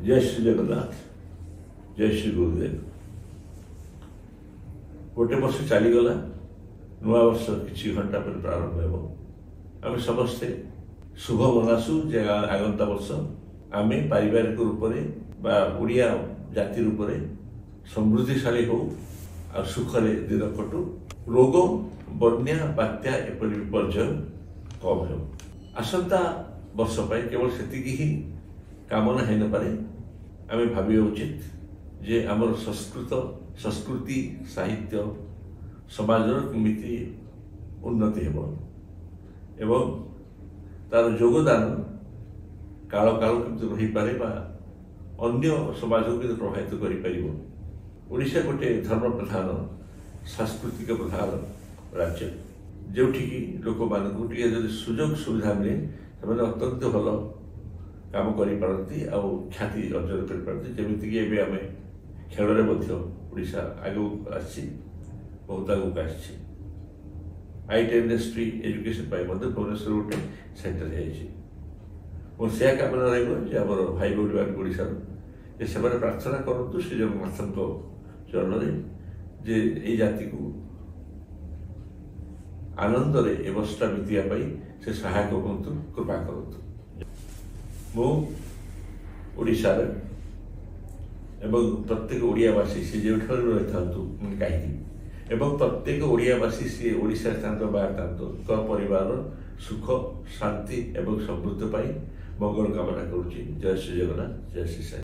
जय श्री जगन्नाथ जय श्री गुरुदेव। गोटे वर्ष चलीगला नुआ वर्ष किसी घंटा पर प्रारंभ हो। आम समस्ते शुभ मनासु जे आगंता वर्ष आम पारिवारिक रूप से ओडिया जाति रूप से समृद्धिशाली हो और सुखरे दिन कटु। रोग बन्या बात्या एपरी विपर्यय कम हो। आसंता वर्ष पर केवल सेतिकी ही कामना है न पारे। आम भाविया उचित जे आमर संस्कृति साहित्य समाजर केमिति उन्नति हेब एवं तार योगदान काल काल केमती रही पारे बा अन्य समाज को प्रभावित करि परिबो। ओडिशा गोटे धर्म प्रधान सांस्कृतिक प्रधान राज्य जोठिकी लोक मानक टे सुजोग सुविधा मिले से अत्यंत भल काम करती ख्याति अर्जन करमतीक आम खेल ओडिशा आगे बहुत आगे आसी आईटी इंडस्ट्री एजुकेशन भुवनेश्वर गोटे सेंटर हो। से कामना रही भाई भौणी मान ओडिशा से प्रार्थना करूँ श्री जगन्नाथ चरण में जे ये जाति को आनंद ए वर्षटा बीतवाई से सहायक हूँ कृपा करूँ। मुशार एवं प्रत्येक ओडियावासी सी जो रही था कहीं प्रत्येक ओडियावासी सी ओडिशा था बाहर था परिवार सुख शांति एवं समृद्धि मंगल कामना करुच्ची। जय श्री जगन्नाथ जय श्री साई।